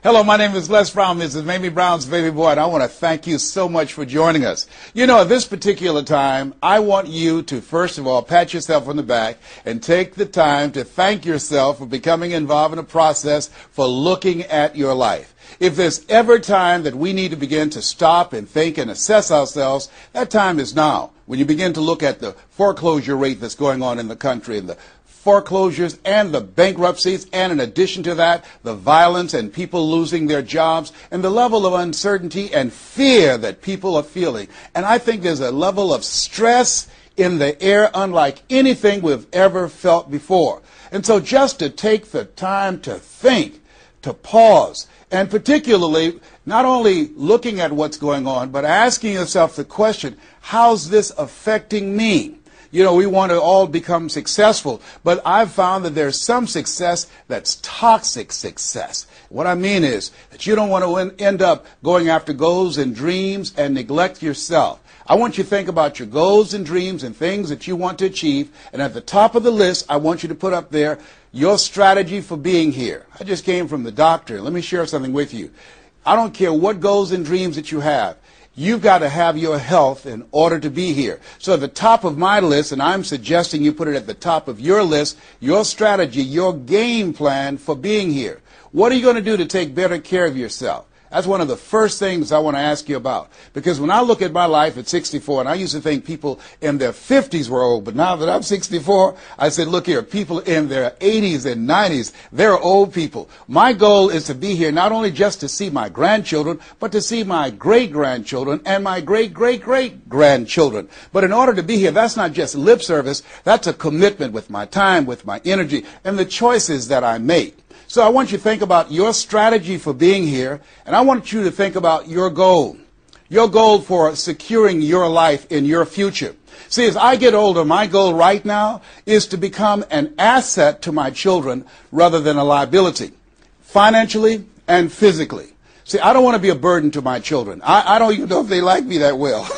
Hello, my name is Les Brown. This is Mamie Brown's baby boy, and I want to thank you so much for joining us. You know, at this particular time, I want you to, first of all, pat yourself on the back and take the time to thank yourself for becoming involved in a process for looking at your life. If there's ever time that we need to begin to stop and think and assess ourselves, that time is now. When you begin to look at the foreclosure rate that's going on in the country and the foreclosures and the bankruptcies, and in addition to that, the violence and people losing their jobs and the level of uncertainty and fear that people are feeling. And I think there's a level of stress in the air unlike anything we've ever felt before. And so just to take the time to think, to pause, and particularly not only looking at what's going on, but asking yourself the question, how's this affecting me? You know, we want to all become successful, but I've found that there's some success that's toxic success. What I mean is that you don't want to end up going after goals and dreams and neglect yourself. I want you to think about your goals and dreams and things that you want to achieve, and at the top of the list, I want you to put up there your strategy for being here. I just came from the doctor. Let me share something with you. I don't care what goals and dreams that you have. You've got to have your health in order to be here. So at the top of my list, and I'm suggesting you put it at the top of your list, your strategy, your game plan for being here. What are you going to do to take better care of yourself? That's one of the first things I want to ask you about. Because when I look at my life at 64, and I used to think people in their 50s were old, but now that I'm 64, I said, look here, people in their 80s and 90s, they're old people. My goal is to be here not only just to see my grandchildren, but to see my great-grandchildren and my great-great-great-grandchildren. But in order to be here, that's not just lip service, that's a commitment with my time, with my energy, and the choices that I make. So I want you to think about your strategy for being here, and I want you to think about your goal for securing your life in your future. See, as I get older, my goal right now is to become an asset to my children rather than a liability, financially and physically. See, I don't want to be a burden to my children. I don't even know if they like me that well.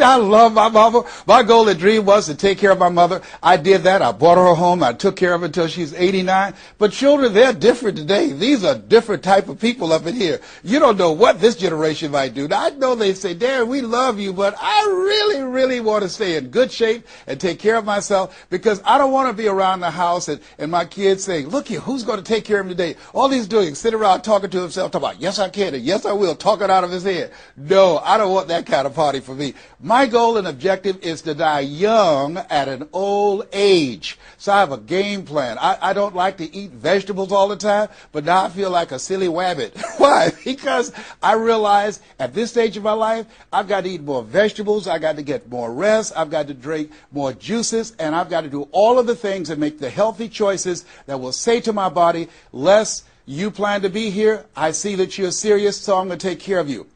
I love my mother. My goal and dream was to take care of my mother. I did that. I bought her a home. I took care of her until she's 89. But children, they're different today. These are different type of people up in here. You don't know what this generation might do. Now, I know they say, Darren, we love you, but I really, really want to stay in good shape and take care of myself because I don't want to be around the house and my kids saying, look here, who's going to take care of him today? All he's doing is sit around talking to himself, talking about, yes, I can, and yes, I will, talking out of his head. No, I don't want that kind of party for me. My goal and objective is to die young at an old age. So I have a game plan. I don't like to eat vegetables all the time, but now I feel like a silly wabbit. Why? Because I realize at this stage of my life, I've got to eat more vegetables, I've got to get more rest, I've got to drink more juices, and I've got to do all of the things that make the healthy choices that will say to my body, Les, you plan to be here, I see that you're serious, so I'm going to take care of you.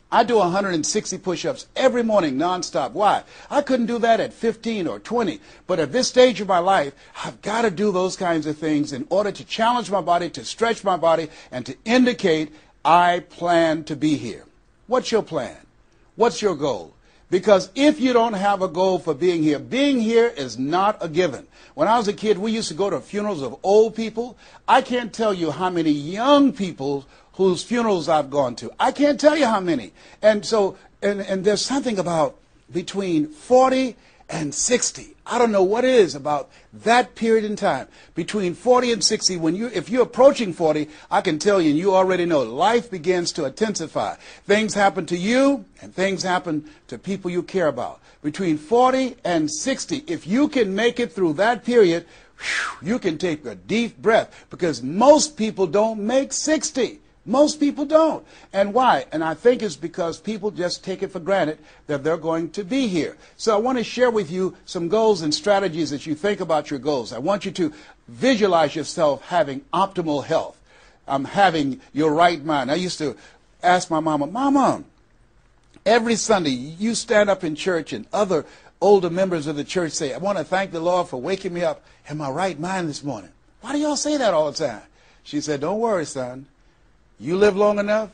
I do 160 push-ups every morning nonstop. Why? I couldn't do that at 15 or 20. But at this stage of my life, I've got to do those kinds of things in order to challenge my body, to stretch my body, and to indicate I plan to be here. What's your plan? What's your goal? Because if you don't have a goal for being here is not a given. When I was a kid, we used to go to funerals of old people. I can't tell you how many young people whose funerals I've gone to. I can't tell you how many. And so, and there's something about between 40 and 60. I don't know what it is about that period in time. Between 40 and 60, if you're approaching 40, I can tell you, and you already know, life begins to intensify. Things happen to you, and things happen to people you care about. Between 40 and 60, if you can make it through that period, you can take a deep breath, because most people don't make 60. Most people don't. And why? And I think it's because people just take it for granted that they're going to be here. So I want to share with you some goals and strategies as you think about your goals. I want you to visualize yourself having optimal health. Having your right mind. I used to ask my mama, Mama, every Sunday you stand up in church and other older members of the church say, I want to thank the Lord for waking me up in my right mind this morning. Why do y'all say that all the time? She said, don't worry, son. You live long enough,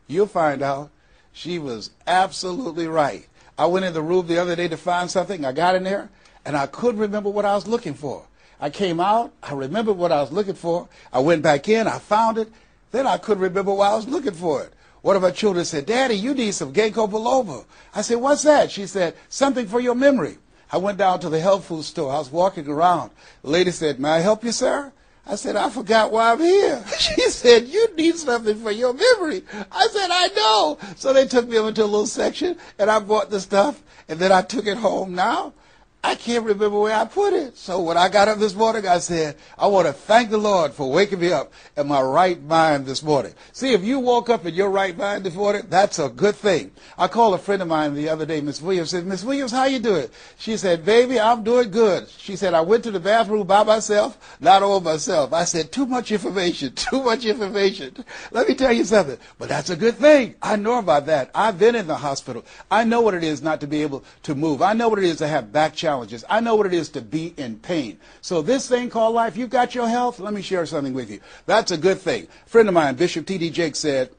you'll find out. She was absolutely right. I went in the room the other day to find something. I got in there, and I couldn't remember what I was looking for. I came out, I remembered what I was looking for. I went back in, I found it. Then I couldn't remember why I was looking for it. One of my children said, Daddy, you need some ginkgo biloba. I said, what's that? She said, something for your memory. I went down to the health food store. I was walking around. The lady said, may I help you, sir? I said, I forgot why I'm here. She said, you need something for your memory. I said, I know. So they took me over to a little section, and I bought the stuff, and then I took it home. Now, I can't remember where I put it. So when I got up this morning, I said, I want to thank the Lord for waking me up in my right mind this morning. See, if you woke up in your right mind this morning, that's a good thing. I called a friend of mine the other day, Miss Williams, said, Miss Williams, how you doing? She said, baby, I'm doing good. She said, I went to the bathroom by myself, not all myself. I said, too much information, too much information. Let me tell you something, but that's a good thing. I know about that. I've been in the hospital. I know what it is not to be able to move. I know what it is to have back challenges. I know what it is to be in pain. So this thing called life, you've got your health. Let me share something with you. That's a good thing. A friend of mine, Bishop T.D. Jakes, said,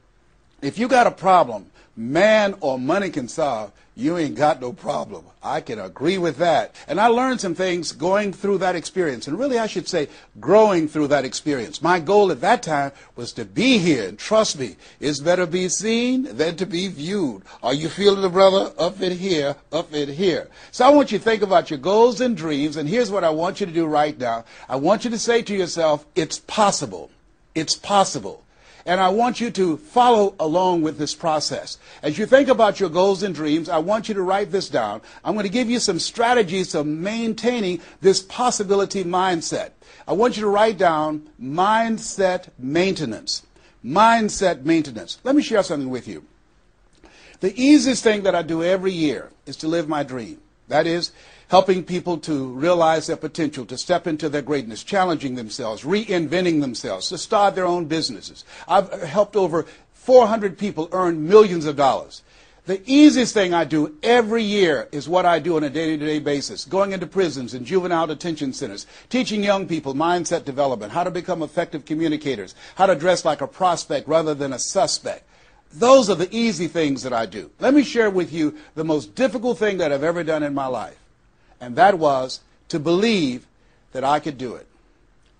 if you got a problem man or money can solve, you ain't got no problem. I can agree with that. And I learned some things going through that experience. And really, I should say, growing through that experience. My goal at that time was to be here. And trust me, it's better be seen than to be viewed. Are you feeling it, brother? Up in here, up in here. So I want you to think about your goals and dreams. And here's what I want you to do right now. I want you to say to yourself, it's possible. It's possible. And I want you to follow along with this process. As you think about your goals and dreams, I want you to write this down. I'm going to give you some strategies of maintaining this possibility mindset. I want you to write down mindset maintenance. Mindset maintenance. Let me share something with you. The easiest thing that I do every year is to live my dream. That is, helping people to realize their potential, to step into their greatness, challenging themselves, reinventing themselves, to start their own businesses. I've helped over 400 people earn millions of dollars. The easiest thing I do every year is what I do on a day-to-day basis, going into prisons and juvenile detention centers, teaching young people mindset development, how to become effective communicators, how to dress like a prospect rather than a suspect. Those are the easy things that I do. Let me share with you the most difficult thing that I've ever done in my life. And that was to believe that I could do it.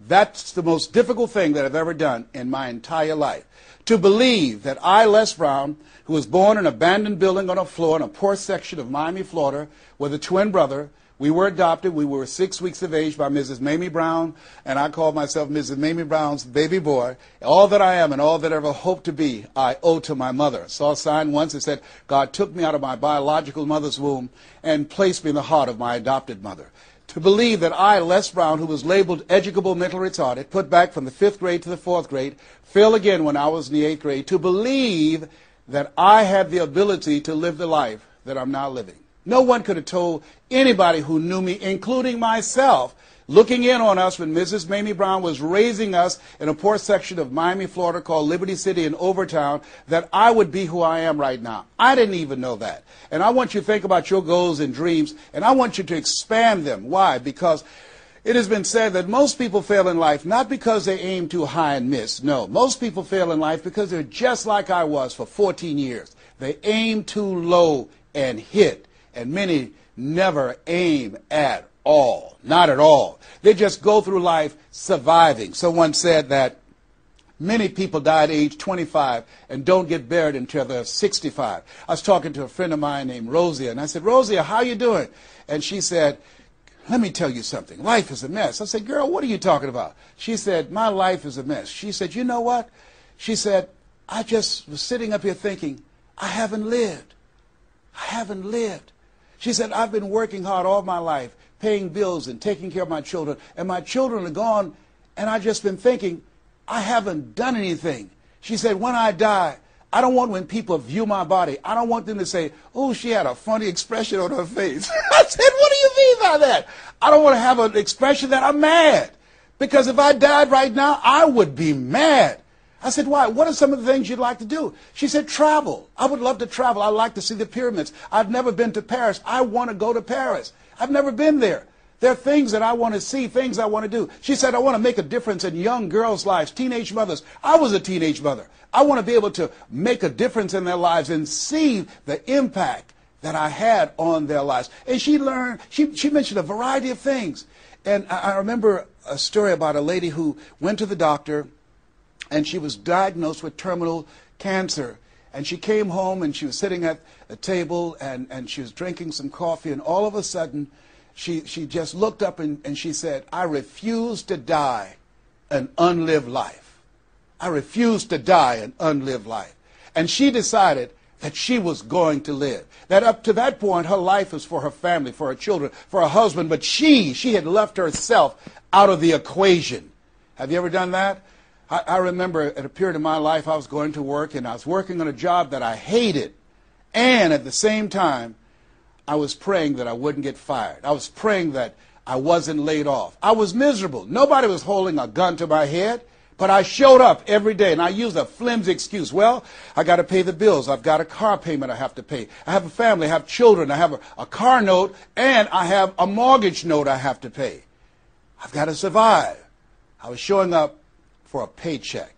That's the most difficult thing that I've ever done in my entire life. To believe that I, Les Brown, who was born in an abandoned building on a floor in a poor section of Miami, Florida, with a twin brother. We were adopted. We were 6 weeks of age by Mrs. Mamie Brown, and I called myself Mrs. Mamie Brown's baby boy. All that I am and all that I ever hope to be, I owe to my mother. I saw a sign once that said, God took me out of my biological mother's womb and placed me in the heart of my adopted mother. To believe that I, Les Brown, who was labeled educable mental retarded, put back from the 5th grade to the 4th grade, failed again when I was in the 8th grade, to believe that I had the ability to live the life that I'm now living. No one could have told anybody who knew me, including myself, looking in on us when Mrs. Mamie Brown was raising us in a poor section of Miami, Florida called Liberty City in Overtown, that I would be who I am right now. I didn't even know that. And I want you to think about your goals and dreams, and I want you to expand them. Why? Because it has been said that most people fail in life not because they aim too high and miss. No, most people fail in life because they're just like I was for 14 years. They aim too low and hit. And many never aim at all, not at all. They just go through life surviving. Someone said that many people die at age 25 and don't get buried until they're 65. I was talking to a friend of mine named Rosia, and I said, Rosia, how you doing? And she said, let me tell you something. Life is a mess. I said, girl, what are you talking about? She said, my life is a mess. She said, you know what? She said, I just was sitting up here thinking, I haven't lived. I haven't lived. She said, I've been working hard all my life, paying bills and taking care of my children, and my children are gone, and I've just been thinking, I haven't done anything. She said, when I die, I don't want when people view my body, I don't want them to say, oh, she had a funny expression on her face. I said, what do you mean by that? I don't want to have an expression that I'm mad. Because if I died right now, I would be mad. I said, why? What are some of the things you'd like to do? She said, travel. I would love to travel. I'd like to see the pyramids. I've never been to Paris. I want to go to Paris. I've never been there. There are things that I want to see, things I want to do. She said, I want to make a difference in young girls' lives, teenage mothers. I was a teenage mother. I want to be able to make a difference in their lives and see the impact that I had on their lives. And she mentioned a variety of things. And I remember a story about a lady who went to the doctor, and she was diagnosed with terminal cancer. And she came home, and she was sitting at a table, and she was drinking some coffee, and all of a sudden, she just looked up and she said, "I refuse to die an unlived life. I refuse to die an unlived life." And she decided that she was going to live. That up to that point, her life was for her family, for her children, for her husband, but she had left herself out of the equation. Have you ever done that? I remember at a period of my life, I was going to work, and I was working on a job that I hated. And at the same time, I was praying that I wouldn't get fired. I was praying that I wasn't laid off. I was miserable. Nobody was holding a gun to my head. But I showed up every day, and I used a flimsy excuse. Well, I got to pay the bills. I've got a car payment I have to pay. I have a family. I have children. I have a car note, and I have a mortgage note I have to pay. I've got to survive. I was showing up for a paycheck.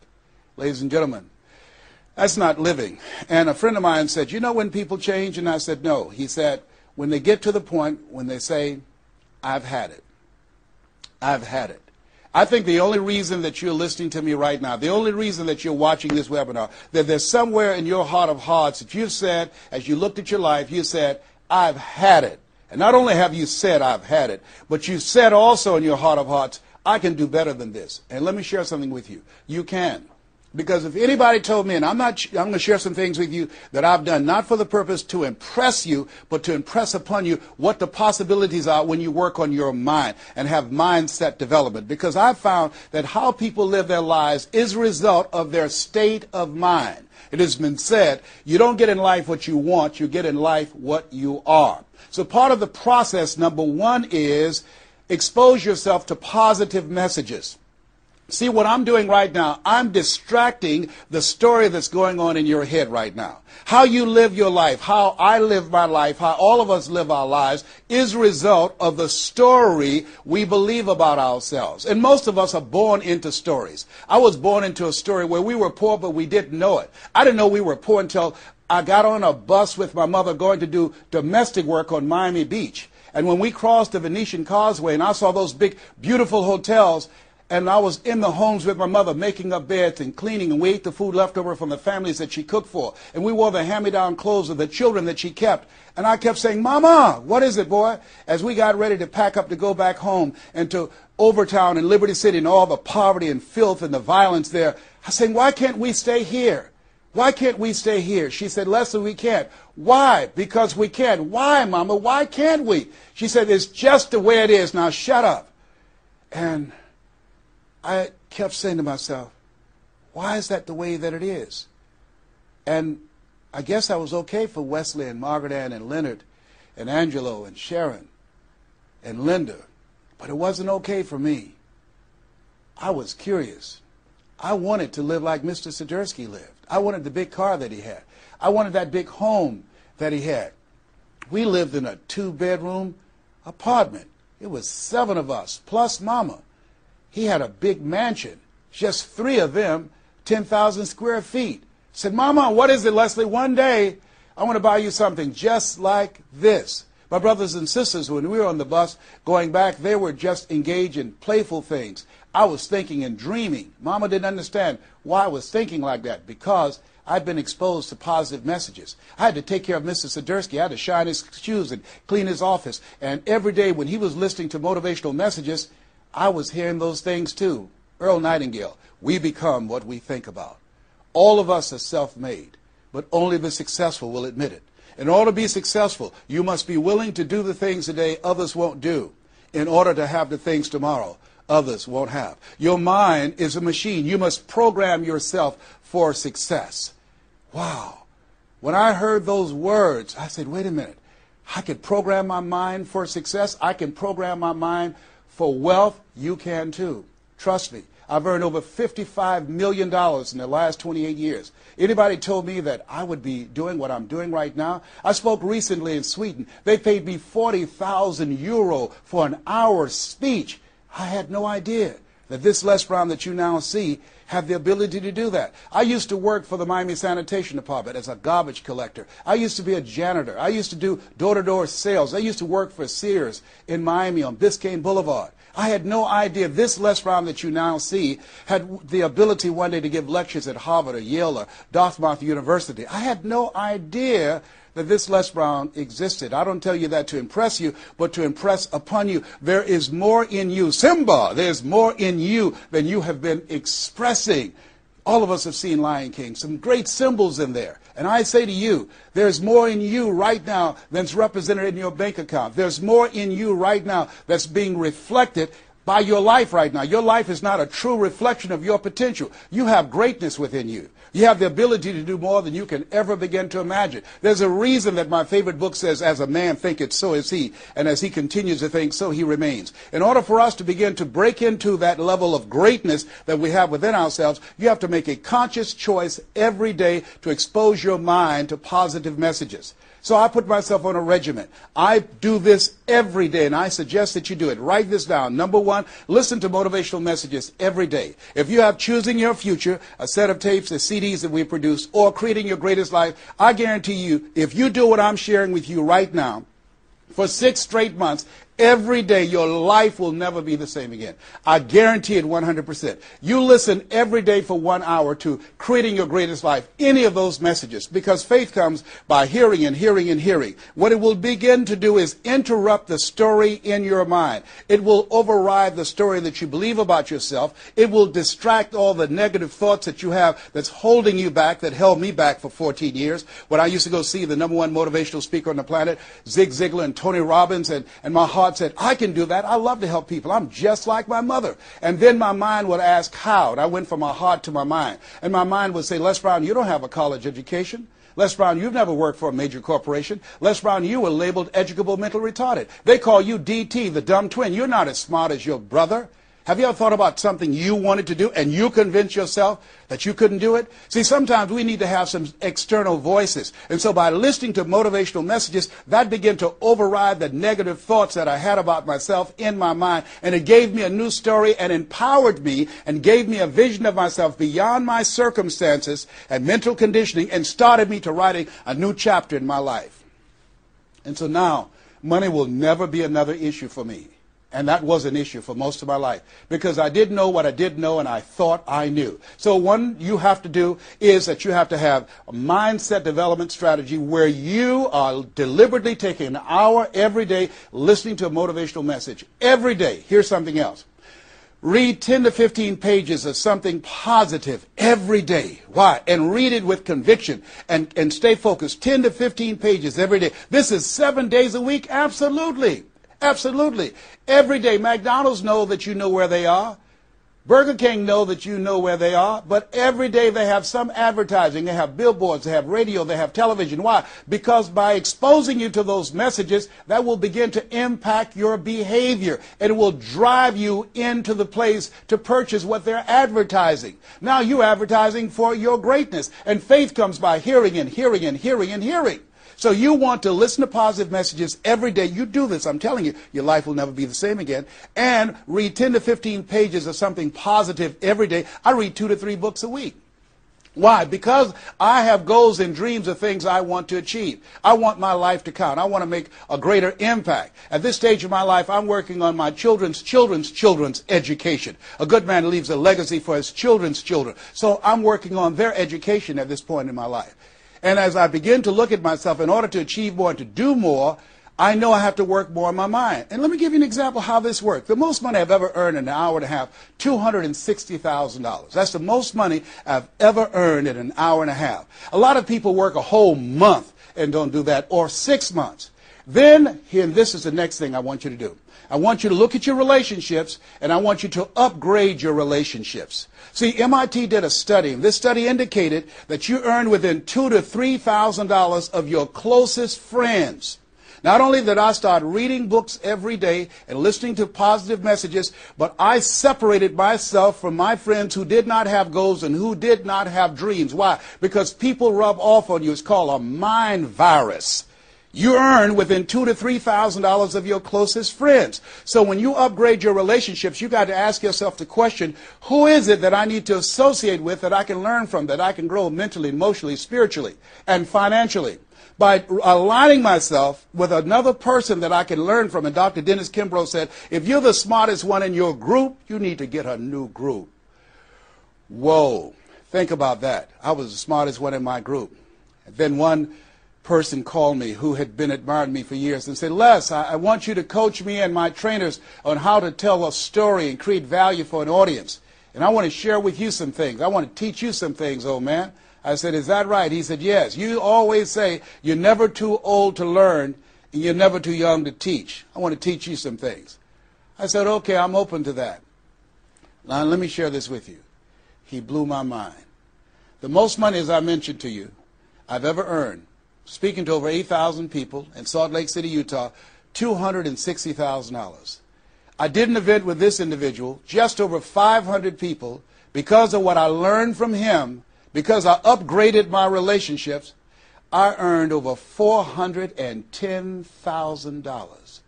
Ladies and gentlemen, that's not living. And a friend of mine said, "You know when people change?" And I said, "No." He said, "When they get to the point when they say, 'I've had it. I've had it.'" I think the only reason that you're listening to me right now, the only reason that you're watching this webinar, that there's somewhere in your heart of hearts that you've said, as you looked at your life, you said, "I've had it." And not only have you said, "I've had it," but you said also in your heart of hearts, "I can do better than this." And let me share something with you. You can. Because if anybody told me, and I'm going to share some things with you that I've done, not for the purpose to impress you, but to impress upon you what the possibilities are when you work on your mind and have mindset development. Because I've found that how people live their lives is a result of their state of mind. It has been said, you don't get in life what you want, you get in life what you are. So part of the process, number one, is expose yourself to positive messages. See, what I'm doing right now, I'm distracting the story that's going on in your head right now. How you live your life, how I live my life, how all of us live our lives is a result of the story we believe about ourselves. And most of us are born into stories. I was born into a story where we were poor, but we didn't know it. I didn't know we were poor until I got on a bus with my mother going to do domestic work on Miami Beach. And when we crossed the Venetian Causeway and I saw those big, beautiful hotels, and I was in the homes with my mother making up beds and cleaning, and we ate the food left over from the families that she cooked for. And we wore the hand-me-down clothes of the children that she kept. And I kept saying, "Mama, what is it, boy?" As we got ready to pack up to go back home and to Overtown and Liberty City and all the poverty and filth and the violence there, I was saying, "Why can't we stay here? Why can't we stay here?" She said, "Leslie, we can't." "Why?" "Because we can't." "Why, Mama? Why can't we?" She said, "It's just the way it is. Now shut up." And I kept saying to myself, why is that the way that it is? And I guess I was okay for Wesley and Margaret Ann and Leonard and Angelo and Sharon and Linda, but it wasn't okay for me. I was curious. I wanted to live like Mr. Swiderski lived. I wanted the big car that he had. I wanted that big home that he had. We lived in a 2-bedroom apartment. It was 7 of us, plus Mama. He had a big mansion, just 3 of them, 10,000 square feet. I said, "Mama, what is it, Leslie? One day, I want to buy you something just like this." My brothers and sisters, when we were on the bus going back, they were just engaged in playful things. I was thinking and dreaming. Mama didn't understand why I was thinking like that, because I'd been exposed to positive messages. I had to take care of Mr. Swiderski. I had to shine his shoes and clean his office. And every day when he was listening to motivational messages, I was hearing those things too. Earl Nightingale, we become what we think about. All of us are self-made, but only the successful will admit it. In order to be successful, you must be willing to do the things today others won't do in order to have the things tomorrow others won't have. Your mind is a machine. You must program yourself for success. Wow. When I heard those words, I said, wait a minute. I can program my mind for success. I can program my mind for wealth. You can too. Trust me. I've earned over $55 million in the last 28 years. Anybody told me that I would be doing what I'm doing right now? I spoke recently in Sweden. They paid me 40,000 euro for an hour's speech. I had no idea that this Les Brown that you now see have the ability to do that. I used to work for the Miami Sanitation Department as a garbage collector. I used to be a janitor. I used to do door-to-door sales. I used to work for Sears in Miami on Biscayne Boulevard. I had no idea this Les Brown that you now see had the ability one day to give lectures at Harvard or Yale or Dartmouth University. I had no idea that this Les Brown existed. I don't tell you that to impress you, but to impress upon you. There is more in you. Simba, there's more in you than you have been expressing. All of us have seen Lion King, some great symbols in there. And I say to you, there's more in you right now than's represented in your bank account. There's more in you right now that's being reflected by your life right now. Your life is not a true reflection of your potential. You have greatness within you. You have the ability to do more than you can ever begin to imagine. There's a reason that my favorite book says, as a man thinketh, so is he. And as he continues to think, so he remains. In order for us to begin to break into that level of greatness that we have within ourselves, you have to make a conscious choice every day to expose your mind to positive messages. So I put myself on a regimen. I do this every day, and I suggest that you do it. Write this down. Number one, listen to motivational messages every day. If you have Choosing Your Future, a set of tapes, the CDs that we produce, or Creating Your Greatest Life, I guarantee you, if you do what I'm sharing with you right now, for 6 straight months, every day, your life will never be the same again. I guarantee it 100%. You listen every day for 1 hour to Creating Your Greatest Life, any of those messages, because faith comes by hearing and hearing and hearing. What it will begin to do is interrupt the story in your mind. It will override the story that you believe about yourself. It will distract all the negative thoughts that you have that's holding you back, that held me back for 14 years. When I used to go see the #1 motivational speaker on the planet, Zig Ziglar and Tony Robbins, and my heart said, I can do that. I love to help people. I'm just like my mother. And then my mind would ask how. And I went from my heart to my mind. And my mind would say, Les Brown, you don't have a college education. Les Brown, you've never worked for a major corporation. Les Brown, you were labeled educable mental retarded. They call you DT, the dumb twin. You're not as smart as your brother. Have you ever thought about something you wanted to do and you convinced yourself that you couldn't do it? See, sometimes we need to have some external voices. And so by listening to motivational messages, that began to override the negative thoughts that I had about myself in my mind. And it gave me a new story and empowered me and gave me a vision of myself beyond my circumstances and mental conditioning and started me to writing a new chapter in my life. And so now, money will never be another issue for me. And that was an issue for most of my life because I didn't know what I didn't know and I thought I knew. So one you have to do is that you have to have a mindset development strategy where you are deliberately taking an hour every day listening to a motivational message. Every day. Here's something else. Read 10 to 15 pages of something positive every day. Why? And read it with conviction and stay focused. 10 to 15 pages every day. This is 7 days a week? Absolutely. Absolutely. Every day, McDonald's know that you know where they are. Burger King know that you know where they are. But every day they have some advertising. They have billboards. They have radio. They have television. Why? Because by exposing you to those messages, that will begin to impact your behavior. And it will drive you into the place to purchase what they're advertising. Now you're advertising for your greatness. And faith comes by hearing and hearing and hearing and hearing. So you want to listen to positive messages every day. You do this, I'm telling you, your life will never be the same again. And read 10 to 15 pages of something positive every day. I read 2 to 3 books a week. Why? Because I have goals and dreams of things I want to achieve. I want my life to count. I want to make a greater impact. At this stage of my life, I'm working on my children's education. A good man leaves a legacy for his children's children. So I'm working on their education at this point in my life. And as I begin to look at myself, in order to achieve more and to do more, I know I have to work more on my mind. And let me give you an example how this works. The most money I've ever earned in an hour and a half, $260,000. That's the most money I've ever earned in an hour and a half. A lot of people work a whole month and don't do that, or 6 months. Then, and this is the next thing I want you to do. I want you to look at your relationships, and I want you to upgrade your relationships. See, MIT did a study, and this study indicated that you earn within $2,000 to $3,000 of your closest friends. Not only did I start reading books every day and listening to positive messages, but I separated myself from my friends who did not have goals and who did not have dreams. Why? Because people rub off on you. It's called a mind virus. You earn within $2,000 to $3,000 of your closest friends. So when you upgrade your relationships, you got to ask yourself the question, who is it that I need to associate with, that I can learn from, that I can grow mentally, emotionally, spiritually, and financially? By aligning myself with another person that I can learn from. And Dr. Dennis Kimbrough said, if you're the smartest one in your group, you need to get a new group. Whoa, think about that. I was the smartest one in my group. And then one person called me who had been admiring me for years and said, Les, I want you to coach me and my trainers on how to tell a story and create value for an audience. And I want to share with you some things. I want to teach you some things, old man. I said, is that right? He said, yes. You always say you're never too old to learn and you're never too young to teach. I want to teach you some things. I said, okay, I'm open to that. Now, let me share this with you. He blew my mind. The most money, as I mentioned to you, I've ever earned, speaking to over 8,000 people in Salt Lake City, Utah, $260,000. I did an event with this individual, just over 500 people, because of what I learned from him, because I upgraded my relationships. I earned over $410,000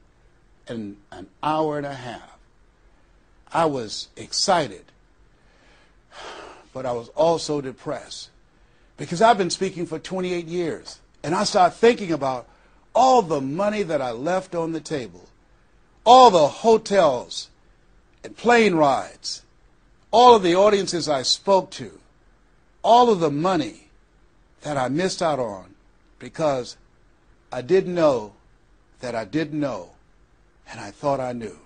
in an hour and a half. I was excited, but I was also depressed, because I've been speaking for 28 years. And I started thinking about all the money that I left on the table, all the hotels and plane rides, all of the audiences I spoke to, all of the money that I missed out on because I didn't know that I didn't know, and I thought I knew.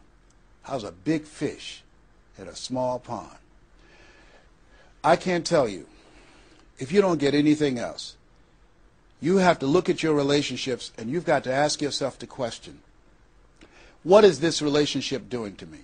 I was a big fish in a small pond. I can't tell you, if you don't get anything else, you have to look at your relationships and you've got to ask yourself the question, what is this relationship doing to me?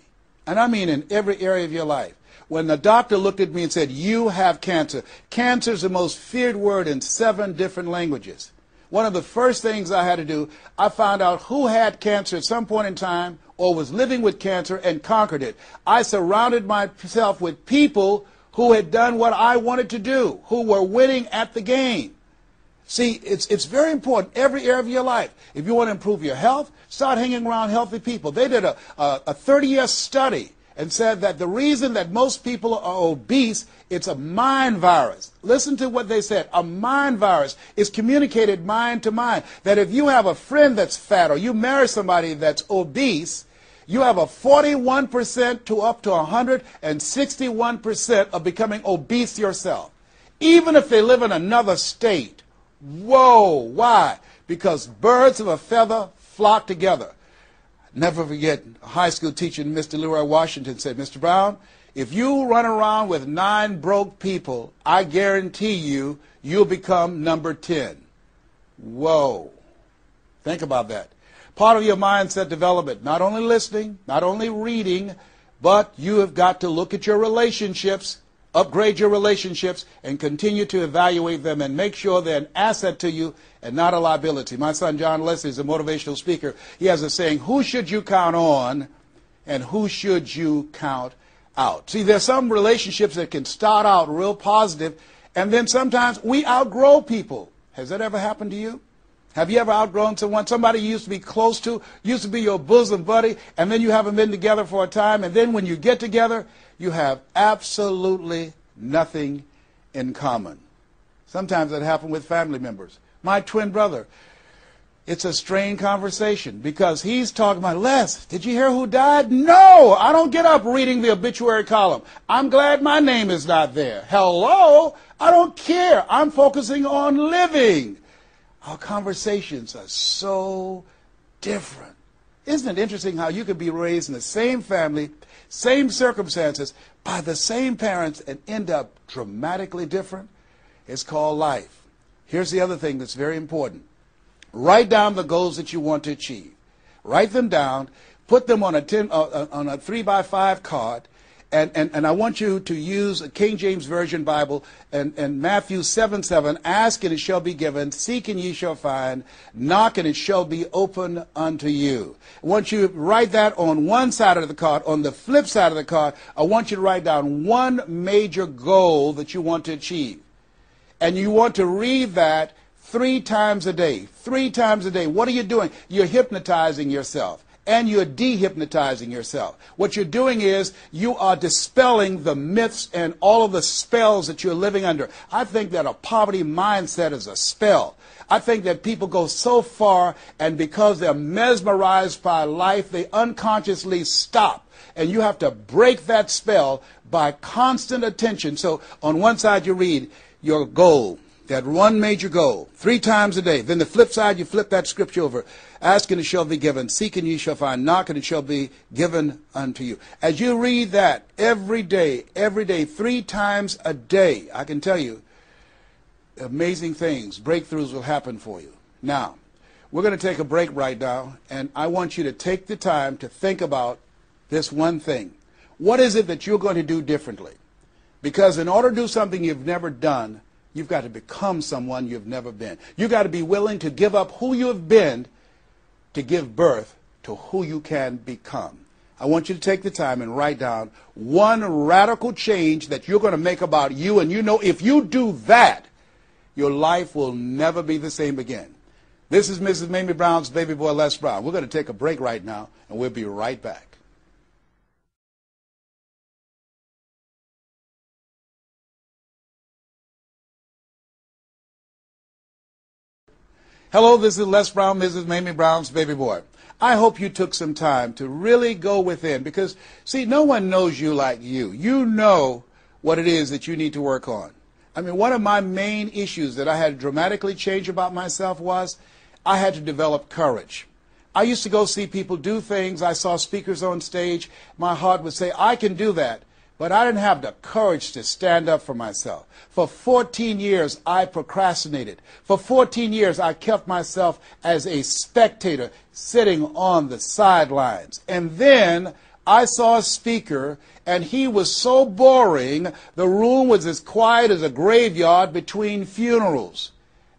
And I mean in every area of your life. When the doctor looked at me and said, you have cancer. Cancer is the most feared word in 7 different languages. One of the first things I had to do, I found out who had cancer at some point in time or was living with cancer and conquered it. I surrounded myself with people who had done what I wanted to do, who were winning at the game. See, it's very important, every area of your life. If you want to improve your health, start hanging around healthy people. They did a 30-year study and said that the reason that most people are obese, it's a mind virus. Listen to what they said. A mind virus is communicated mind to mind. That if you have a friend that's fat or you marry somebody that's obese, you have a 41% to up to 161% of becoming obese yourself. Even if they live in another state. Whoa, why? Because birds of a feather flock together. Never forget, a high school teacher, Mr. Leroy Washington, said, Mr. Brown, if you run around with 9 broke people, I guarantee you, you'll become number 10. Whoa. Think about that. Part of your mindset development, not only listening, not only reading, but you have got to look at your relationships, upgrade your relationships, and continue to evaluate them and make sure they're an asset to you and not a liability. My son John Leslie is a motivational speaker. He has a saying, who should you count on and who should you count out? See, there's some relationships that can start out real positive, and then sometimes we outgrow people. Has that ever happened to you? Have you ever outgrown someone? Somebody you used to be close to, used to be your bosom buddy, and then you haven't been together for a time, and then when you get together, you have absolutely nothing in common. Sometimes that happens with family members. My twin brother, it's a strained conversation because he's talking about, Les, did you hear who died? No, I don't get up reading the obituary column. I'm glad my name is not there. Hello, I don't care. I'm focusing on living. Our conversations are so different. Isn't it interesting how you could be raised in the same family, same circumstances, by the same parents and end up dramatically different? It's called life. Here's the other thing that's very important. Write down the goals that you want to achieve. Write them down. Put them on a 3x5 card. And I want you to use a King James Version Bible and Matthew 7:7. Ask and it shall be given. Seek and ye shall find. Knock and it shall be open unto you. I want you to write that on one side of the card. On the flip side of the card, I want you to write down one major goal that you want to achieve. And you want to read that 3 times a day. 3 times a day. What are you doing? You're hypnotizing yourself. And you're dehypnotizing yourself. What you're doing is you are dispelling the myths and all of the spells that you're living under. I think that a poverty mindset is a spell. I think that people go so far, and because they're mesmerized by life, they unconsciously stop. And you have to break that spell by constant attention. So on one side you read your goal, that one major goal, 3 times a day. Then the flip side, you flip that scripture over. Ask and it shall be given. Seek and ye shall find. Knock and it shall be given unto you. As you read that every day, 3 times a day, I can tell you, amazing things, breakthroughs will happen for you. Now, we're going to take a break right now, and I want you to take the time to think about this one thing. What is it that you're going to do differently? Because in order to do something you've never done, you've got to become someone you've never been. You've got to be willing to give up who you have been to give birth to who you can become. I want you to take the time and write down one radical change that you're going to make about you, and you know if you do that, your life will never be the same again. This is Mrs. Mamie Brown's baby boy, Les Brown. We're going to take a break right now, and we'll be right back. Hello, this is Les Brown, Mrs. Mamie Brown's baby boy. I hope you took some time to really go within because, see, no one knows you like you. You know what it is that you need to work on. I mean, one of my main issues that I had to dramatically change about myself was I had to develop courage. I used to go see people do things. I saw speakers on stage. My heart would say, I can do that. But I didn't have the courage to stand up for myself. For 14 years, I procrastinated. For 14 years, I kept myself as a spectator sitting on the sidelines. And then I saw a speaker, and he was so boring, the room was as quiet as a graveyard between funerals.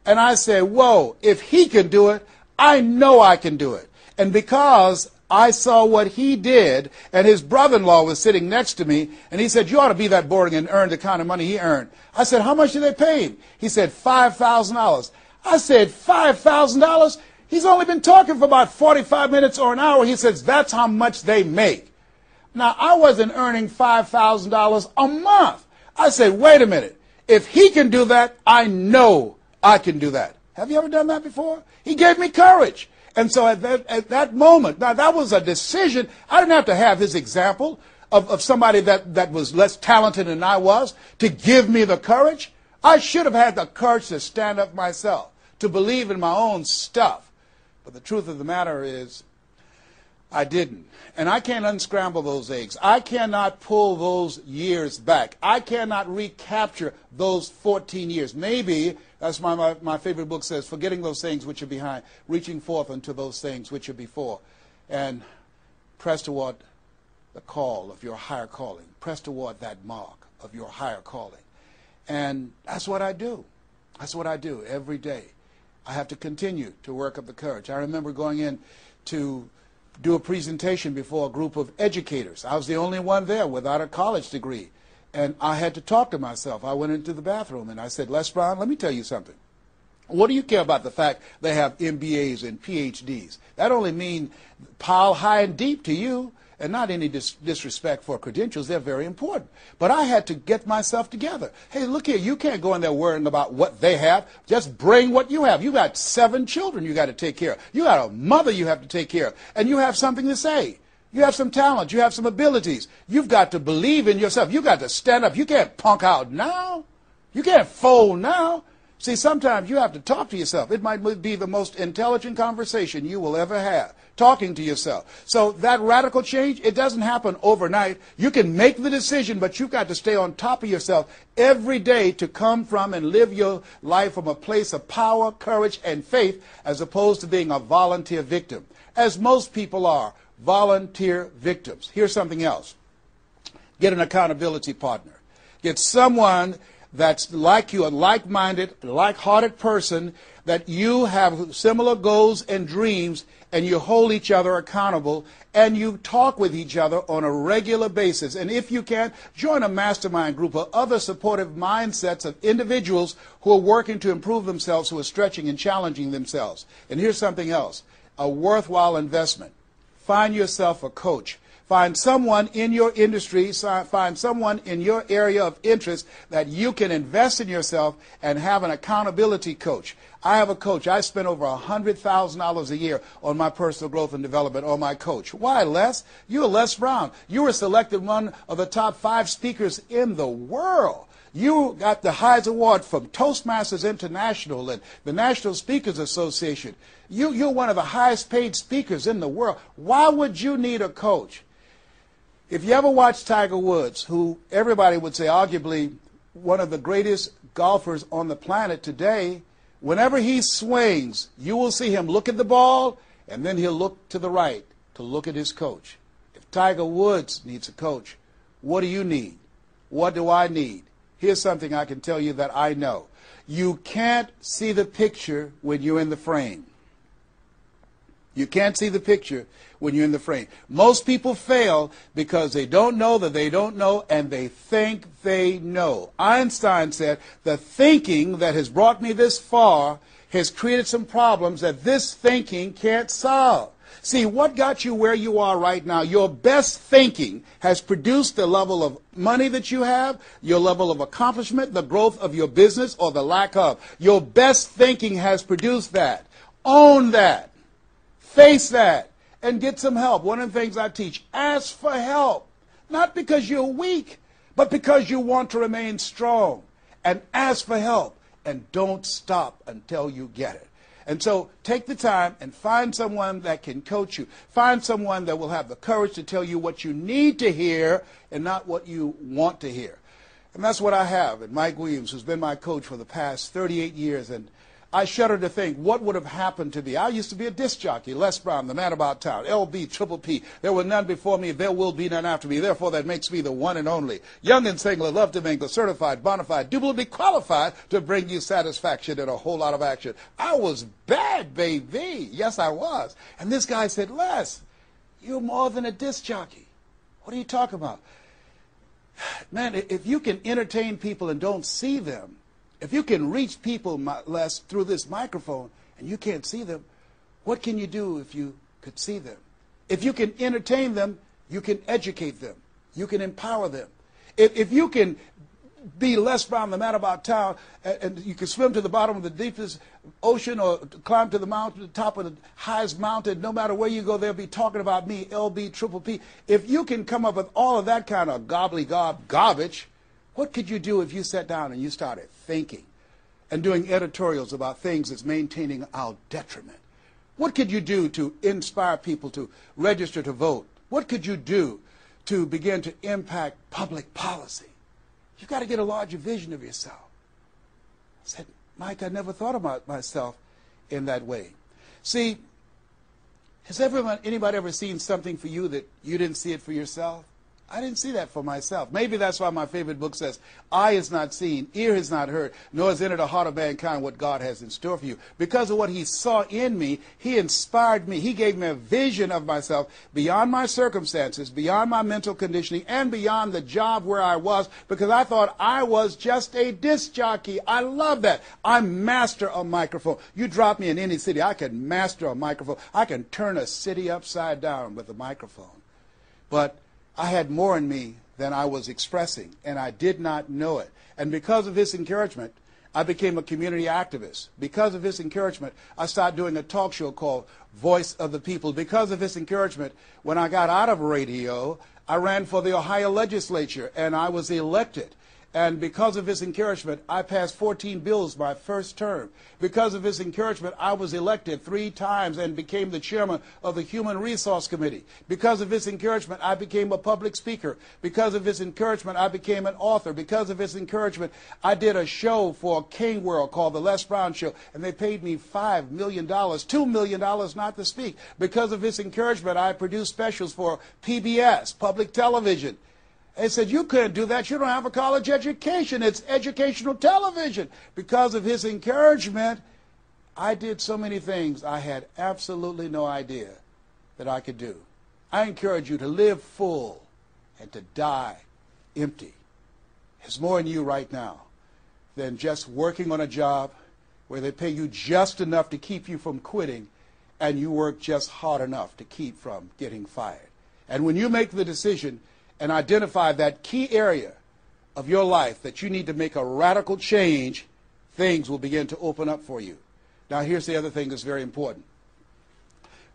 And I said, whoa, if he can do it, I know I can do it. And because I saw what he did, and his brother-in-law was sitting next to me, and he said, you ought to be that boring and earn the kind of money he earned. I said, how much did they pay him? He said, $5,000. I said, $5,000? He's only been talking for about 45 minutes or an hour. He says, that's how much they make. Now, I wasn't earning $5,000 a month. I said, wait a minute. If he can do that, I know I can do that. Have you ever done that before? He gave me courage. And so at that moment, now that was a decision. I didn't have to have his example of somebody that was less talented than I was to give me the courage. I should have had the courage to stand up myself, to believe in my own stuff. But the truth of the matter is, I didn't. And I can't unscramble those eggs. I cannot pull those years back. I cannot recapture those 14 years. Maybe, that's my favorite book says, forgetting those things which are behind, reaching forth unto those things which are before. And press toward the call of your higher calling. Press toward that mark of your higher calling. And that's what I do. That's what I do every day. I have to continue to work up the courage. I remember going in to do a presentation before a group of educators. I was the only one there without a college degree. And I had to talk to myself. I went into the bathroom and I said, Les Brown, let me tell you something. What do you care about the fact they have MBAs and PhDs? That only means pile high and deep to you, and not any disrespect for credentials. They're very important. But I had to get myself together. Hey, look here, you can't go in there worrying about what they have. Just bring what you have. You got 7 children you got to take care of. You got a mother you have to take care of. And you have something to say. You have some talent. You have some abilities. You've got to believe in yourself. You've got to stand up. You can't punk out now. You can't fold now. See, sometimes you have to talk to yourself. It might be the most intelligent conversation you will ever have, talking to yourself. So that radical change, it doesn't happen overnight. You can make the decision, but you've got to stay on top of yourself every day to come from and live your life from a place of power, courage, and faith, as opposed to being a volunteer victim, as most people are, volunteer victims. Here's something else. Get an accountability partner. Get someone that's like you, a like-minded, like-hearted person, that you have similar goals and dreams, and you hold each other accountable, and you talk with each other on a regular basis. And if you can, join a mastermind group of other supportive mindsets of individuals who are working to improve themselves, who are stretching and challenging themselves. And here's something else, a worthwhile investment. Find yourself a coach. Find someone in your industry, find someone in your area of interest that you can invest in yourself and have an accountability coach. I have a coach. I spend over $100,000 a year on my personal growth and development on my coach. Why, Les? You're Les Brown. You were selected one of the top 5 speakers in the world. You got the Heise Award from Toastmasters International and the National Speakers Association. You're one of the highest paid speakers in the world. Why would you need a coach? If you ever watch Tiger Woods, who everybody would say arguably one of the greatest golfers on the planet today, whenever he swings, you will see him look at the ball, and then he'll look to the right to look at his coach. If Tiger Woods needs a coach, what do you need? What do I need? Here's something I can tell you that I know. You can't see the picture when you're in the frame. You can't see the picture when you're in the frame. Most people fail because they don't know that they don't know, and they think they know. Einstein said, the thinking that has brought me this far has created some problems that this thinking can't solve. See, what got you where you are right now? Your best thinking has produced the level of money that you have, your level of accomplishment, the growth of your business, or the lack of. Your best thinking has produced that. Own that. Face that and get some help. One of the things I teach, ask for help. Not because you're weak, but because you want to remain strong. And ask for help. And don't stop until you get it. And so take the time and find someone that can coach you. Find someone that will have the courage to tell you what you need to hear and not what you want to hear. And that's what I have. And Mike Williams, who's been my coach for the past 38 years, and I shudder to think what would have happened to me. I used to be a disc jockey, Les Brown, the man about town, LB, Triple P. There were none before me, there will be none after me. Therefore, that makes me the one and only. Young and single, love to mingle, certified, bona fide, duly qualified to bring you satisfaction and a whole lot of action. I was bad, baby. Yes, I was. And this guy said, Les, you're more than a disc jockey. What are you talking about? Man, if you can entertain people and don't see them, if you can reach people, Les, through this microphone and you can't see them, what can you do if you could see them? If you can entertain them, you can educate them. You can empower them. If you can be Les Brown, the man about town, and you can swim to the bottom of the deepest ocean or climb to the mountain, the top of the highest mountain, no matter where you go, they'll be talking about me, LB, Triple P. If you can come up with all of that kind of gobbly-gob garbage, what could you do if you sat down and you started thinking and doing editorials about things that's maintaining our detriment? What could you do to inspire people to register to vote? What could you do to begin to impact public policy? You've got to get a larger vision of yourself. I said, Mike, I never thought about myself in that way. See, has anybody ever seen something for you that you didn't see it for yourself? I didn't see that for myself. Maybe that's why my favorite book says, eye is not seen, ear has not heard, nor has entered the heart of mankind what God has in store for you. Because of what he saw in me, he inspired me. He gave me a vision of myself beyond my circumstances, beyond my mental conditioning, and beyond the job where I was, because I thought I was just a disc jockey. I love that. I master a microphone. You drop me in any city, I can master a microphone. I can turn a city upside down with a microphone. But I had more in me than I was expressing, and I did not know it. And because of his encouragement, I became a community activist. Because of his encouragement, I started doing a talk show called Voice of the People. Because of his encouragement, when I got out of radio, I ran for the Ohio legislature, and I was elected. And because of his encouragement, I passed 14 bills my first term. Because of his encouragement, I was elected 3 times and became the chairman of the Human Resource Committee. Because of his encouragement, I became a public speaker. Because of his encouragement, I became an author. Because of his encouragement, I did a show for King World called The Les Brown Show, and they paid me $5 million, $2 million not to speak. Because of his encouragement, I produced specials for PBS, public television. They said, you couldn't do that. You don't have a college education. It's educational television. Because of his encouragement, I did so many things I had absolutely no idea that I could do. I encourage you to live full and to die empty. There's more in you right now than just working on a job where they pay you just enough to keep you from quitting and you work just hard enough to keep from getting fired. And when you make the decision and identify that key area of your life that you need to make a radical change, things will begin to open up for you. Now, here's the other thing that's very important.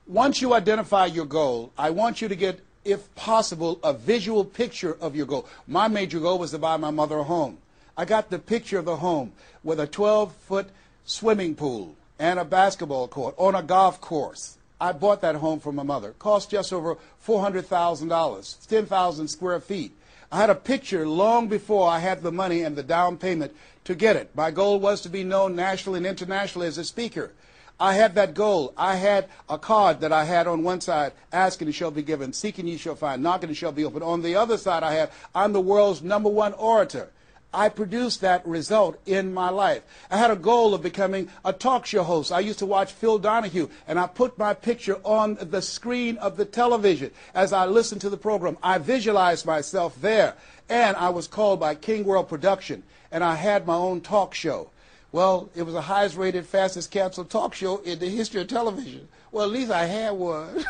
Once you identify your goal, I want you to get, if possible, a visual picture of your goal. My major goal was to buy my mother a home. I got the picture of the home with a 12-foot swimming pool and a basketball court on a golf course. I bought that home for my mother. It cost just over $400,000, 10,000 square feet. I had a picture long before I had the money and the down payment to get it. My goal was to be known nationally and internationally as a speaker. I had that goal. I had a card that I had on one side, asking and shall be given, seeking ye shall find, knocking and shall be opened. On the other side I had, I'm the world's #1 orator. I produced that result in my life. I had a goal of becoming a talk show host. I used to watch Phil Donahue, and I put my picture on the screen of the television as I listened to the program. I visualized myself there, and I was called by King World Production, and I had my own talk show. Well, it was the highest rated, fastest canceled talk show in the history of television. Well, at least I had one.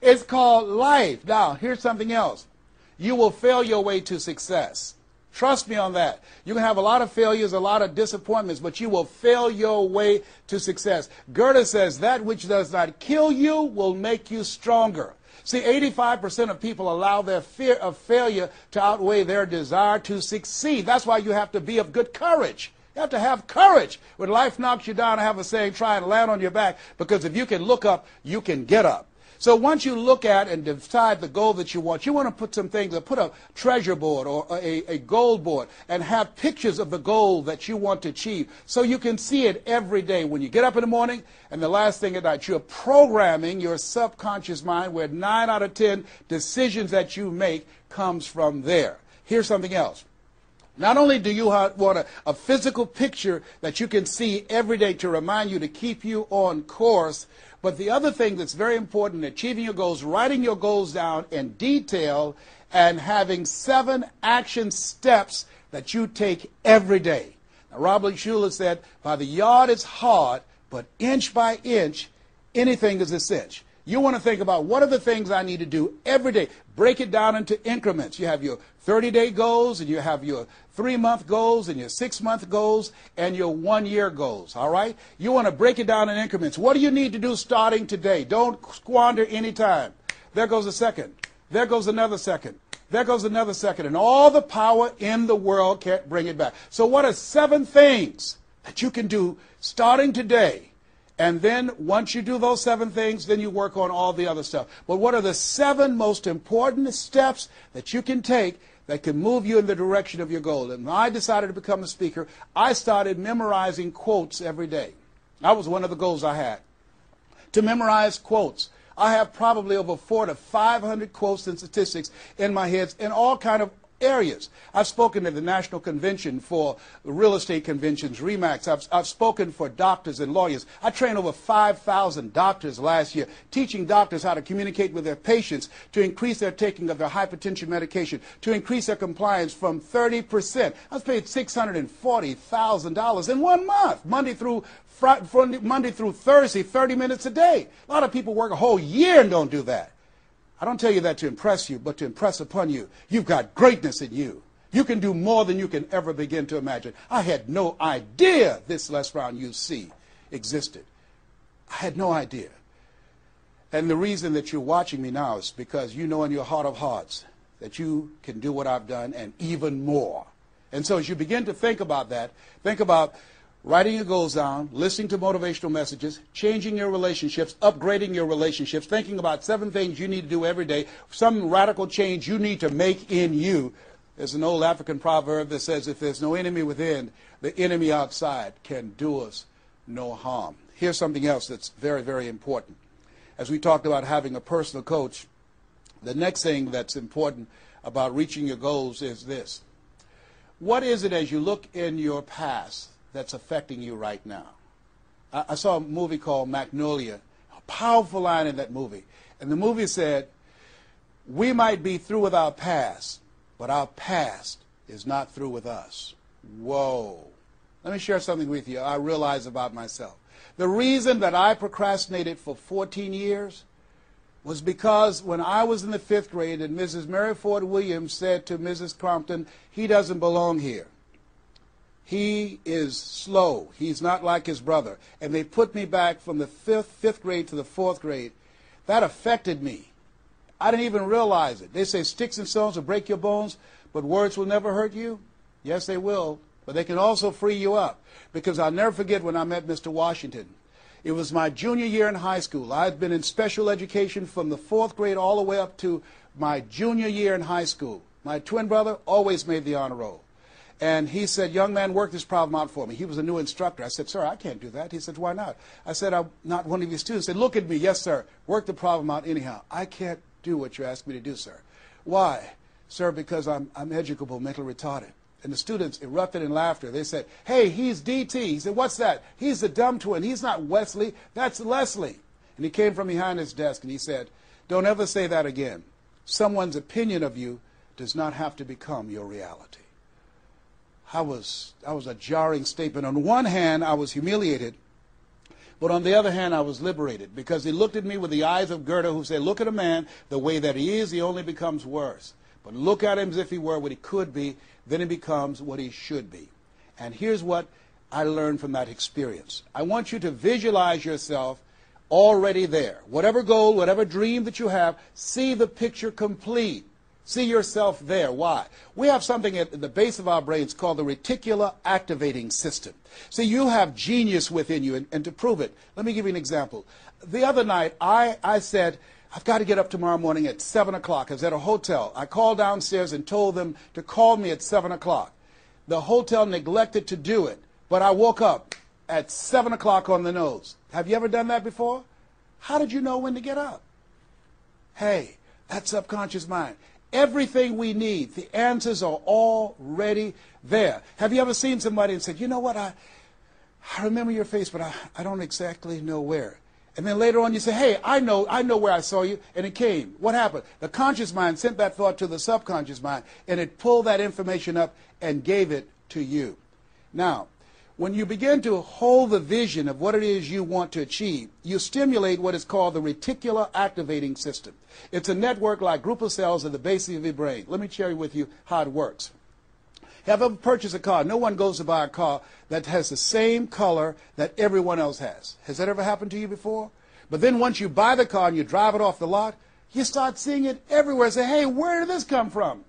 It's called life. Now, here's something else. You will fail your way to success. Trust me on that. You can have a lot of failures, a lot of disappointments, but you will fail your way to success. Goethe says, that which does not kill you will make you stronger. See, 85% of people allow their fear of failure to outweigh their desire to succeed. That's why you have to be of good courage. You have to have courage. When life knocks you down, I have a saying, try and land on your back, because if you can look up, you can get up. So once you look at and decide the goal that you want to put some things, put a treasure board or a goal board and have pictures of the goal that you want to achieve so you can see it every day when you get up in the morning and the last thing at night. You're programming your subconscious mind where 9 out of 10 decisions that you make comes from there. Here's something else. Not only do you want a physical picture that you can see every day to remind you, to keep you on course, but the other thing that's very important in achieving your goals, writing your goals down in detail and having 7 action steps that you take every day. Now, Robert Schuller said, by the yard it's hard, but inch by inch, anything is a cinch. You want to think about what are the things I need to do every day. Break it down into increments. You have your 30-day goals, and you have your 3-month goals, and your 6-month goals, and your 1-year goals, all right? You want to break it down in increments. What do you need to do starting today? Don't squander any time. There goes a second. There goes another second. There goes another second. And all the power in the world can't bring it back. So what are 7 things that you can do starting today? And then once you do those 7 things, then you work on all the other stuff. But what are the 7 most important steps that you can take that can move you in the direction of your goal? And when I decided to become a speaker, I started memorizing quotes every day. That was one of the goals I had, to memorize quotes. I have probably over 400 to 500 quotes and statistics in my head in all kind of areas. I've spoken at the National Convention for real estate conventions, RE/MAX. I've spoken for doctors and lawyers. I trained over 5,000 doctors last year, teaching doctors how to communicate with their patients to increase their taking of their hypertension medication, to increase their compliance from 30%. I was paid $640,000 in 1 month, Monday through Thursday, 30 minutes a day. A lot of people work a whole year and don't do that. I don't tell you that to impress you, but to impress upon you. You've got greatness in you. You can do more than you can ever begin to imagine. I had no idea this Les Brown you see existed. I had no idea. And the reason that you're watching me now is because you know in your heart of hearts that you can do what I've done and even more. And so as you begin to think about that, think about writing your goals down, listening to motivational messages, changing your relationships, upgrading your relationships, thinking about 7 things you need to do every day, some radical change you need to make in you. There's an old African proverb that says, if there's no enemy within, the enemy outside can do us no harm. Here's something else that's very, very important. As we talked about having a personal coach, the next thing that's important about reaching your goals is this. What is it as you look in your past that's affecting you right now? I saw a movie called Magnolia, a powerful line in that movie. And the movie said, we might be through with our past, but our past is not through with us. Whoa. Let me share something with you I realize about myself. The reason that I procrastinated for 14 years was because when I was in the 5th grade and Mrs. Mary Ford Williams said to Mrs. Crompton, he doesn't belong here. He is slow. He's not like his brother. And they put me back from the 5th grade to the 4th grade. That affected me. I didn't even realize it. They say sticks and stones will break your bones, but words will never hurt you. Yes, they will. But they can also free you up. Because I'll never forget when I met Mr. Washington. It was my junior year in high school. I had been in special education from the 4th grade all the way up to my junior year in high school. My twin brother always made the honor roll. And he said, young man, work this problem out for me. He was a new instructor. I said, sir, I can't do that. He said, why not? I said, I'm not one of your students. He said, look at me. Yes, sir. Work the problem out anyhow. I can't do what you asked me to do, sir. Why? Sir, because I'm educable, mentally retarded. And the students erupted in laughter. They said, hey, he's DT. He said, what's that? He's the dumb twin. He's not Wesley. That's Leslie. And he came from behind his desk and he said, don't ever say that again. Someone's opinion of you does not have to become your reality. That was a jarring statement. On one hand, I was humiliated. But on the other hand, I was liberated. Because he looked at me with the eyes of Goethe, who said, look at a man the way that he is, he only becomes worse. But look at him as if he were what he could be, then he becomes what he should be. And here's what I learned from that experience. I want you to visualize yourself already there. Whatever goal, whatever dream that you have, see the picture complete. See yourself there. Why? We have something at the base of our brains called the reticular activating system. See, you have genius within you, and to prove it, let me give you an example. The other night, I said, I've got to get up tomorrow morning at 7 o'clock. I was at a hotel. I called downstairs and told them to call me at 7 o'clock. The hotel neglected to do it, but I woke up at 7 o'clock on the nose. Have you ever done that before? How did you know when to get up? Hey, that's subconscious mind. Everything we need, the answers are already there. Have you ever seen somebody and said, you know what, I remember your face, but I don't exactly know where. And then later on you say, hey, I know where I saw you, and it came. What happened? The conscious mind sent that thought to the subconscious mind, and it pulled that information up and gave it to you. Now, when you begin to hold the vision of what it is you want to achieve, you stimulate what is called the reticular activating system. It's a network like group of cells at the base of your brain. Let me share with you how it works. Have you ever purchased a car? No one goes to buy a car that has the same color that everyone else has. Has that ever happened to you before? But then once you buy the car and you drive it off the lot, you start seeing it everywhere. Say, hey, where did this come from?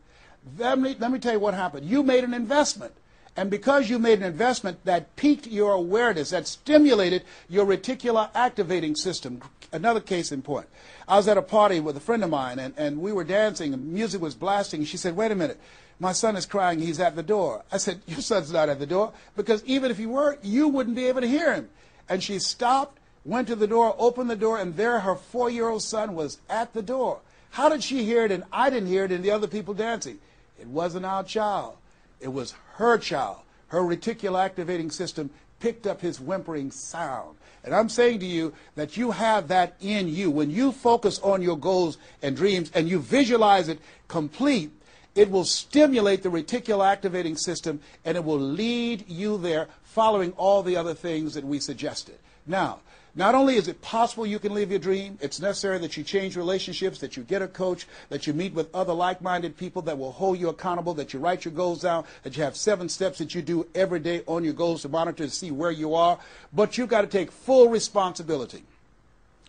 Let me tell you what happened. You made an investment. And because you made an investment, that piqued your awareness, that stimulated your reticular activating system. Another case in point. I was at a party with a friend of mine, and we were dancing, and music was blasting. She said, wait a minute, my son is crying, he's at the door. I said, your son's not at the door, because even if he were, you wouldn't be able to hear him. And she stopped, went to the door, opened the door, and there her 4-year-old son was at the door. How did she hear it and I didn't hear it and the other people dancing? It wasn't our child. It was her child. Her reticular activating system picked up his whimpering sound. And I'm saying to you that you have that in you. When you focus on your goals and dreams and you visualize it complete, it will stimulate the reticular activating system and it will lead you there following all the other things that we suggested. Now, not only is it possible you can live your dream, it's necessary that you change relationships, that you get a coach, that you meet with other like-minded people that will hold you accountable, that you write your goals down, that you have 7 steps that you do every day on your goals to monitor to see where you are. But you've got to take full responsibility.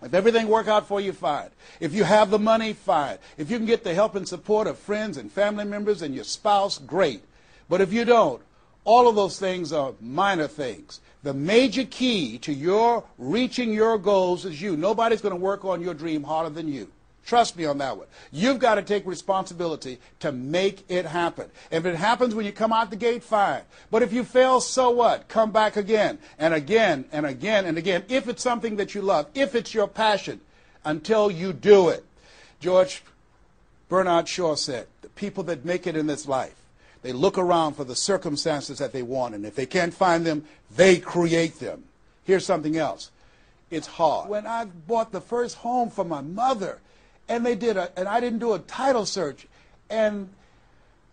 If everything works out for you, fine. If you have the money, fine. If you can get the help and support of friends and family members and your spouse, great. But if you don't, all of those things are minor things. The major key to your reaching your goals is you. Nobody's going to work on your dream harder than you. Trust me on that one. You've got to take responsibility to make it happen. If it happens when you come out the gate, fine. But if you fail, so what? Come back again and again and again and again. If it's something that you love, if it's your passion, until you do it. George Bernard Shaw said, the people that make it in this life. They look around for the circumstances that they want, and if they can't find them, they create them. Here's something else. It's hard. When I bought the first home for my mother, and I didn't do a title search, and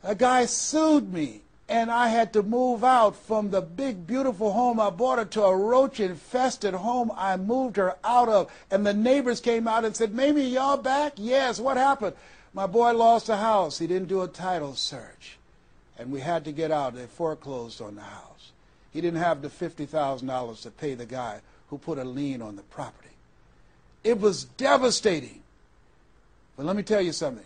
a guy sued me, and I had to move out from the big, beautiful home I bought her to a roach-infested home I moved her out of. And the neighbors came out and said, "Mamie, y'all back?" "Yes, what happened?" "My boy lost a house. He didn't do a title search. And we had to get out. They foreclosed on the house. He didn't have the $50,000 to pay the guy who put a lien on the property." It was devastating. But let me tell you something.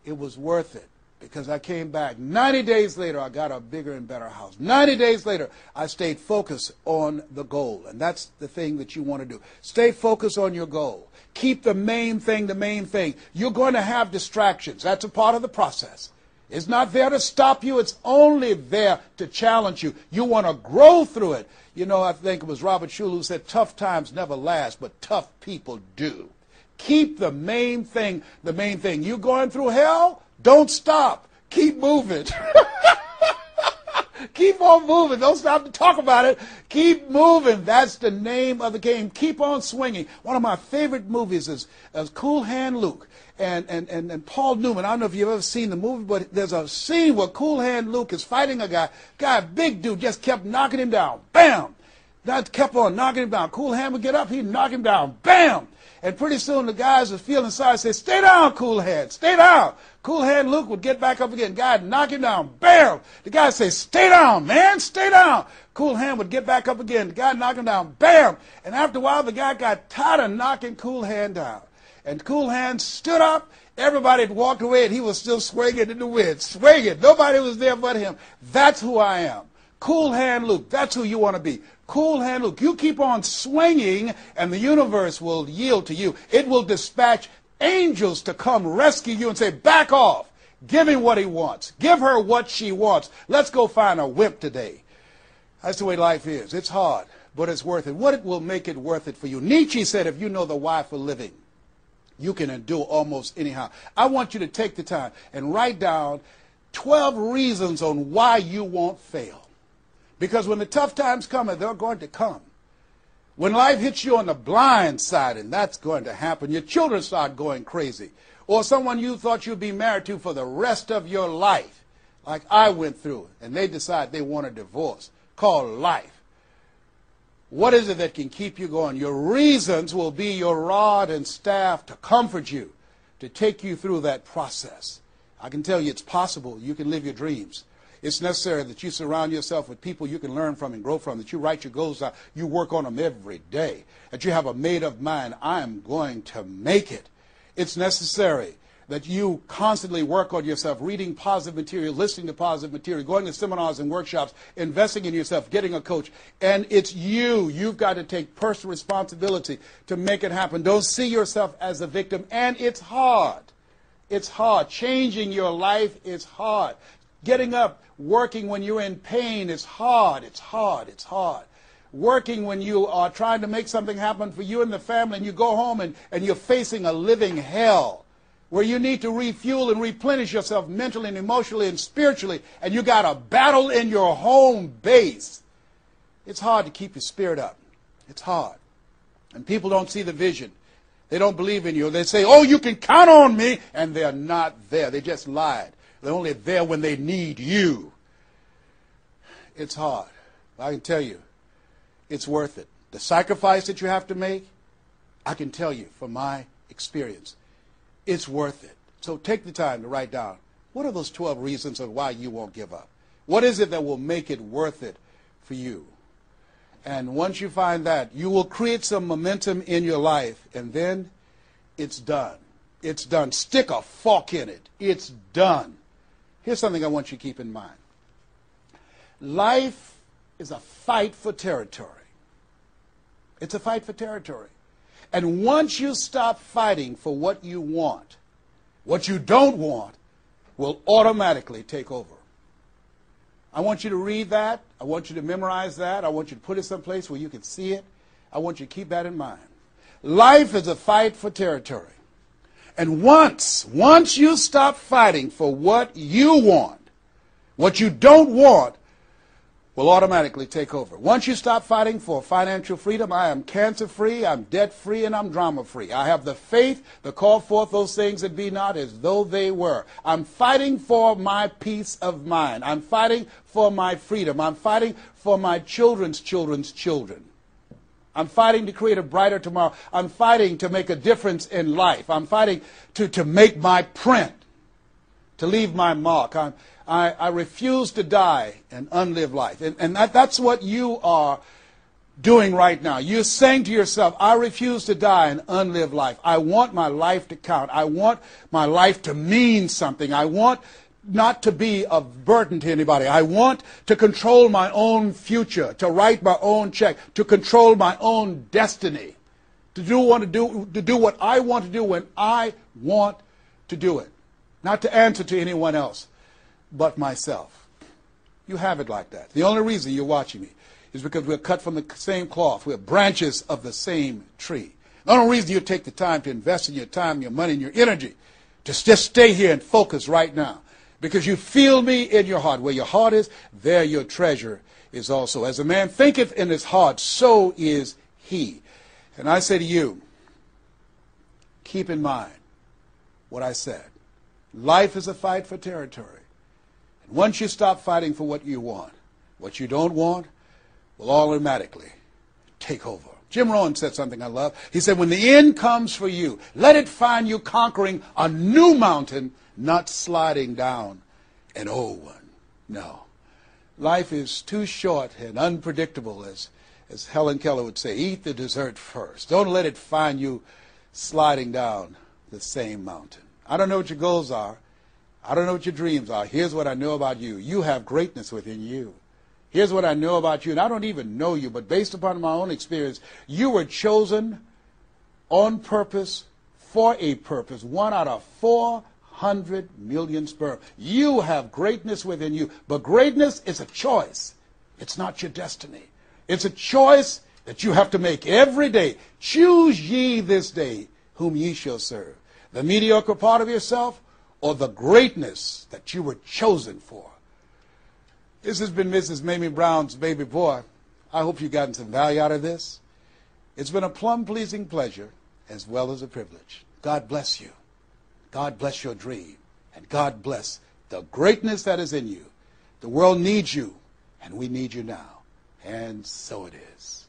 It was worth it. Because I came back. 90 days later, I got a bigger and better house. 90 days later, I stayed focused on the goal. And that's the thing that you want to do. Stay focused on your goal. Keep the main thing the main thing. You're going to have distractions. That's a part of the process. It's not there to stop you. It's only there to challenge you. You want to grow through it. You know, I think it was Robert Schuller who said, "Tough times never last, but tough people do." Keep the main thing the main thing. You going through hell? Don't stop. Keep moving. Keep on moving. Don't stop to talk about it. Keep moving. That's the name of the game. Keep on swinging. One of my favorite movies is Cool Hand Luke and Paul Newman. I don't know if you've ever seen the movie, but there's a scene where Cool Hand Luke is fighting a guy, big dude, just kept knocking him down. Bam! That kept on knocking him down. Cool Hand would get up, he'd knock him down. Bam! And pretty soon the guys was feeling sorry, say, "Stay down, Cool Hand, stay down." Cool Hand Luke would get back up again. Guy would knock him down. Bam! The guy would say, "Stay down, man, stay down." Cool Hand would get back up again. The guy would knock him down. Bam! And after a while, the guy got tired of knocking Cool Hand down. And Cool Hand stood up. Everybody had walked away, and he was still swinging in the wind. Swinging. Nobody was there but him. That's who I am. Cool Hand Luke. That's who you want to be. Cool Hand Luke. You keep on swinging, and the universe will yield to you. It will dispatch angels to come rescue you and say, "Back off. Give him what he wants. Give her what she wants. Let's go find a wimp today." That's the way life is. It's hard, but it's worth it. What will make it worth it for you? Nietzsche said, if you know the why for living, you can endure almost anyhow. I want you to take the time and write down 12 reasons on why you won't fail. Because when the tough times come, and they're going to come, when life hits you on the blind side, and that's going to happen, your children start going crazy, or someone you thought you'd be married to for the rest of your life, like I went through, and they decide they want a divorce, called life. What is it that can keep you going? Your reasons will be your rod and staff to comfort you, to take you through that process. I can tell you it's possible. You can live your dreams. It's necessary that you surround yourself with people you can learn from and grow from, that you write your goals out, you work on them every day, that you have a made-up mind, I'm going to make it. It's necessary that you constantly work on yourself, reading positive material, listening to positive material, going to seminars and workshops, investing in yourself, getting a coach. And it's you. You've got to take personal responsibility to make it happen. Don't see yourself as a victim. And it's hard. It's hard. Changing your life is hard. Getting up, working when you're in pain is hard. It's hard. It's hard. Working when you are trying to make something happen for you and the family, and you go home and you're facing a living hell where you need to refuel and replenish yourself mentally and emotionally and spiritually, and you got a battle in your home base. It's hard to keep your spirit up. It's hard. And people don't see the vision. They don't believe in you. They say, "Oh, you can count on me," and they're not there. They just lied. They're only there when they need you. It's hard. I can tell you, it's worth it. The sacrifice that you have to make, I can tell you from my experience, it's worth it. So take the time to write down, what are those 12 reasons of why you won't give up? What is it that will make it worth it for you? And once you find that, you will create some momentum in your life, and then it's done. It's done. Stick a fork in it. It's done. Here's something I want you to keep in mind. Life is a fight for territory. It's a fight for territory. And once you stop fighting for what you want, what you don't want will automatically take over. I want you to read that. I want you to memorize that. I want you to put it someplace where you can see it. I want you to keep that in mind. Life is a fight for territory. And once you stop fighting for what you want, what you don't want will automatically take over. Once you stop fighting for financial freedom, I am cancer-free, I'm debt-free, and I'm drama-free. I have the faith to call forth those things that be not as though they were. I'm fighting for my peace of mind. I'm fighting for my freedom. I'm fighting for my children's children's children. I'm fighting to create a brighter tomorrow. I'm fighting to make a difference in life. I'm fighting to make my print, to leave my mark. I refuse to die and unlive life. And that's what you are doing right now. You're saying to yourself, I refuse to die and unlive life. I want my life to count. I want my life to mean something. I want not to be a burden to anybody. I want to control my own future, to write my own check, to control my own destiny, to do what I want to do when I want to do it, not to answer to anyone else but myself. You have it like that. The only reason you're watching me is because we're cut from the same cloth. We're branches of the same tree. The only reason you take the time to invest in your time, your money, and your energy to just stay here and focus right now, because you feel me in your heart. Where your heart is, there your treasure is also. As a man thinketh in his heart, so is he. And I say to you, keep in mind what I said. Life is a fight for territory. And once you stop fighting for what you want, what you don't want will automatically take over. Jim Rohn said something I love. He said, when the end comes for you, let it find you conquering a new mountain, not sliding down an old one. No. Life is too short and unpredictable, as Helen Keller would say. Eat the dessert first. Don't let it find you sliding down the same mountain. I don't know what your goals are. I don't know what your dreams are. Here's what I know about you. You have greatness within you. Here's what I know about you, and I don't even know you, but based upon my own experience, you were chosen on purpose for a purpose. 1 out of 400 million sperm. You have greatness within you, but greatness is a choice. It's not your destiny. It's a choice that you have to make every day. Choose ye this day whom ye shall serve. The mediocre part of yourself or the greatness that you were chosen for. This has been Mrs. Mamie Brown's Baby Boy. I hope you've gotten some value out of this. It's been a plum-pleasing pleasure as well as a privilege. God bless you. God bless your dream. And God bless the greatness that is in you. The world needs you, and we need you now. And so it is.